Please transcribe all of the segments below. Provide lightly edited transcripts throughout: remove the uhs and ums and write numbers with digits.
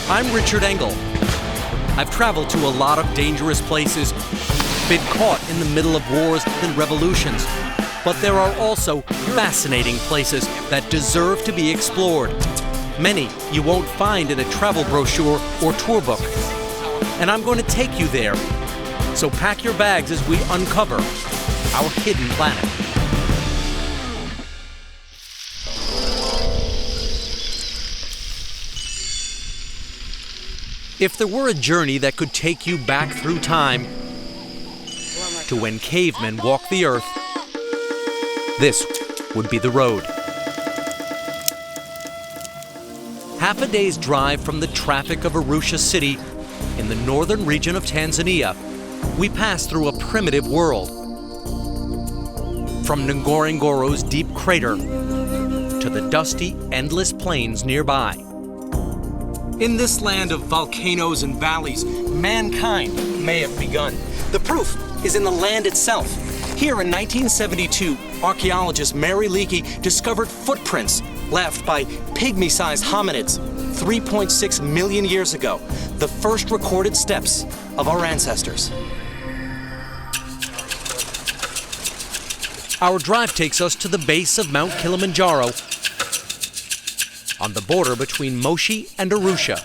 I'm Richard Engel. I've traveled to a lot of dangerous places, been caught in the middle of wars and revolutions, but there are also fascinating places that deserve to be explored. Many you won't find in a travel brochure or tour book. And I'm going to take you there. So pack your bags as we uncover our hidden planet. If there were a journey that could take you back through time to when cavemen walked the earth, this would be the road. Half a day's drive from the traffic of Arusha city in the northern region of Tanzania, we pass through a primitive world. From Ngorongoro's deep crater to the dusty, endless plains nearby. In this land of volcanoes and valleys, mankind may have begun. The proof is in the land itself. Here in 1972, archaeologist Mary Leakey discovered footprints left by pygmy-sized hominids 3.6 million years ago, the first recorded steps of our ancestors. Our drive takes us to the base of Mount Kilimanjaro, on the border between Moshi and Arusha.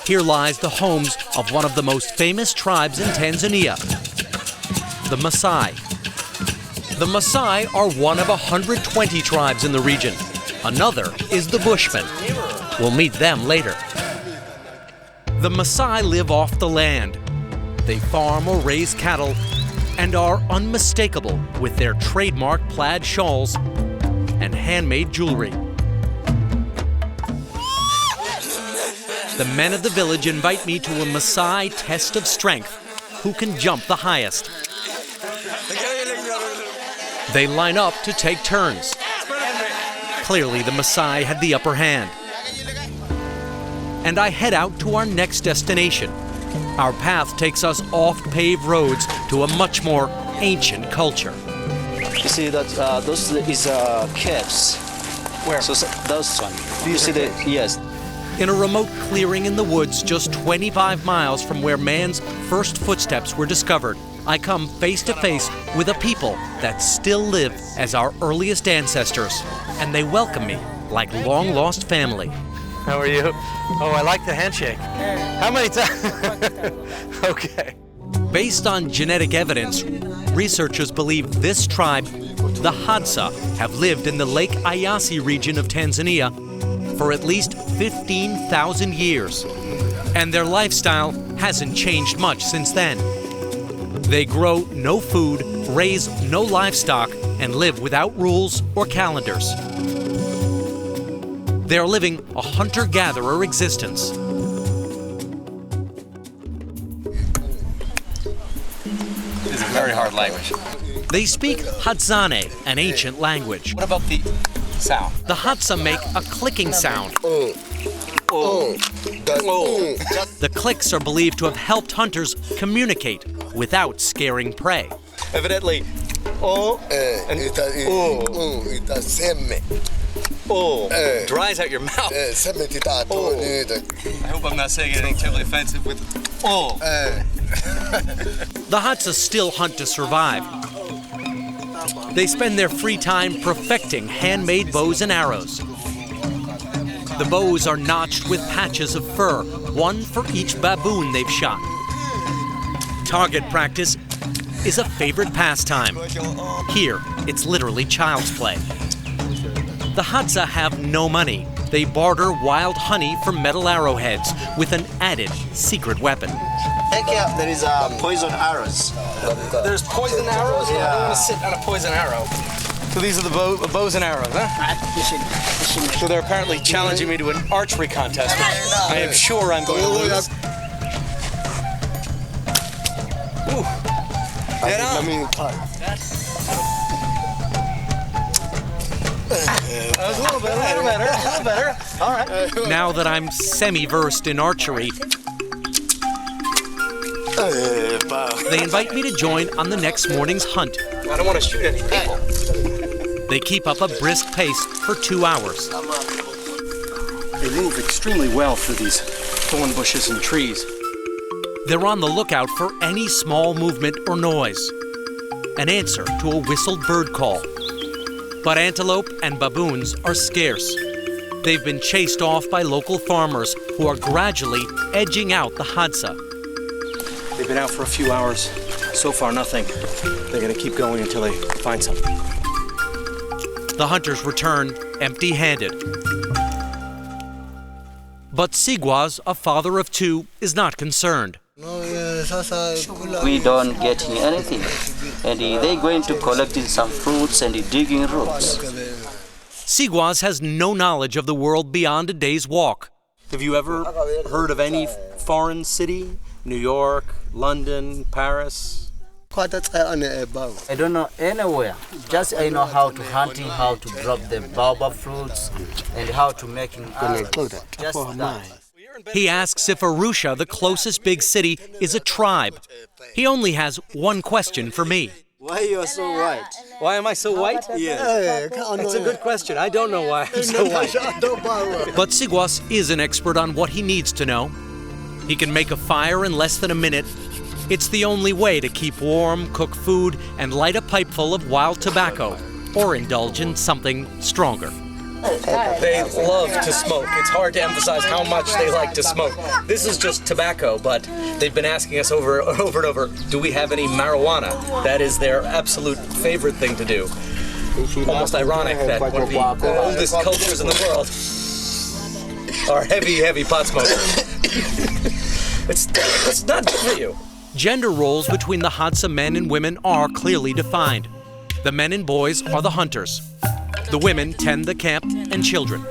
Here lies the homes of one of the most famous tribes in Tanzania, the Maasai. The Maasai are one of 120 tribes in the region. Another is the Bushmen. We'll meet them later. The Maasai live off the land. They farm or raise cattle and are unmistakable with their trademark plaid shawls and handmade jewelry. The men of the village invite me to a Maasai test of strength. Who can jump the highest? They line up to take turns. Clearly, the Maasai had the upper hand. And I head out to our next destination. Our path takes us off paved roads to a much more ancient culture. You see that those is caves. Where? So those one. Do you see the yes? In a remote clearing in the woods just 25 miles from where man's first footsteps were discovered, I come face to face with a people that still live as our earliest ancestors, and they welcome me like long-lost family. How are you? Oh, I like the handshake. How many times? Okay. Based on genetic evidence, researchers believe this tribe, the Hadza, have lived in the Lake Eyasi region of Tanzania for at least 15,000 years. And their lifestyle hasn't changed much since then. They grow no food, raise no livestock, and live without rules or calendars. They're living a hunter-gatherer existence. This is a very hard language. They speak Hadzane, an ancient language. What about the sound? The Hadza make a clicking sound. The clicks are believed to have helped hunters communicate without scaring prey. Evidently, dries out your mouth. I hope I'm not saying anything terribly offensive with The Hadza still hunt to survive. They spend their free time perfecting handmade bows and arrows. The bows are notched with patches of fur, one for each baboon they've shot. Target practice is a favorite pastime. Here, it's literally child's play. The Hadza have no money. They barter wild honey for metal arrowheads with an added secret weapon. Take care. There is poison arrows. There's poison arrows? Yeah. I'm gonna sit on a poison arrow. So these are the bows and arrows, huh? So they're apparently challenging me to an archery contest, which I am sure I'm going to lose. Ooh. Head on. That was a little better. All right. Now that I'm semi-versed in archery, they invite me to join on the next morning's hunt. I don't want to shoot any people. They keep up a brisk pace for 2 hours. They move extremely well through these thorn bushes and trees. They're on the lookout for any small movement or noise, an answer to a whistled bird call. But antelope and baboons are scarce. They've been chased off by local farmers who are gradually edging out the Hadza. They've been out for a few hours. So far, nothing. They're going to keep going until they find something. The hunters return empty-handed. But Sigwas, a father of two, is not concerned. We don't get anything. And they're going to collecting some fruits and digging roots. Sigwas has no knowledge of the world beyond a day's walk. Have you ever heard of any foreign city? New York, London, Paris? I don't know anywhere. Just I know how to hunting, how to drop the baobab fruits, and how to making just that. He asks if Arusha, the closest big city, is a tribe. He only has one question for me. Why you are so white? Why am I so white? Yeah. That's a good question. I don't know why I'm so white. But Sigwas is an expert on what he needs to know. He can make a fire in less than a minute. It's the only way to keep warm, cook food, and light a pipe full of wild tobacco, or indulge in something stronger. They love to smoke. It's hard to emphasize how much they like to smoke. This is just tobacco, but they've been asking us over and over, do we have any marijuana? That is their absolute favorite thing to do. Almost ironic that one of the oldest cultures in the world are heavy pot smokers. It's not good for you. Gender roles between the Hadza men and women are clearly defined. The men and boys are the hunters. The women tend the camp and children.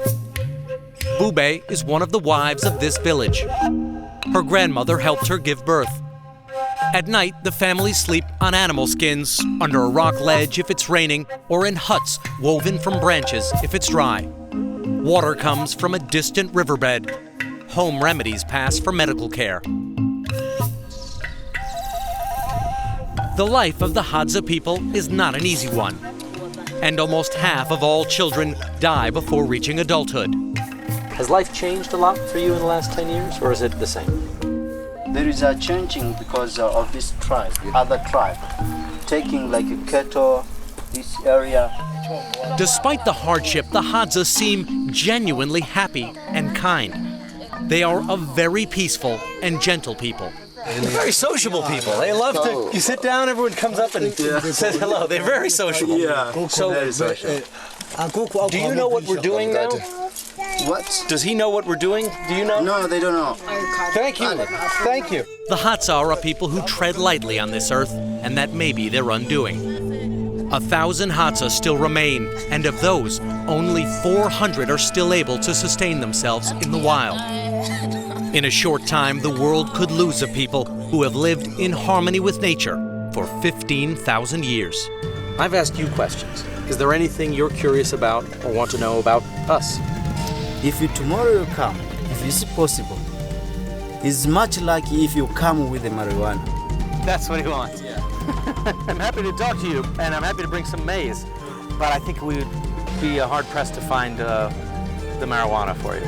Bube is one of the wives of this village. Her grandmother helped her give birth. At night, the family sleep on animal skins, under a rock ledge if it's raining, or in huts woven from branches if it's dry. Water comes from a distant riverbed. Home remedies pass for medical care. The life of the Hadza people is not an easy one, and almost half of all children die before reaching adulthood. Has life changed a lot for you in the last 10 years, or is it the same? There is a changing because of this tribe, other tribe, taking like a cattle, this area. Despite the hardship, the Hadza seem genuinely happy and kind. They are a very peaceful and gentle people. Very sociable people. They love to. You sit down, everyone comes up and says hello. They're very sociable. Yeah. So, do you know what we're doing now? What? Does he know what we're doing? Do you know? No, they don't know. Thank you. Thank you. The Hadza are a people who tread lightly on this earth, and that may be their undoing. 1,000 Hadza still remain, and of those, only 400 are still able to sustain themselves in the wild. In a short time, the world could lose a people who have lived in harmony with nature for 15,000 years. I've asked you questions. Is there anything you're curious about or want to know about us? If you tomorrow you come, if it's possible, it's much like if you come with the marijuana. That's what he wants. Yeah. I'm happy to talk to you, and I'm happy to bring some maize, but I think we would be hard-pressed to find the marijuana for you.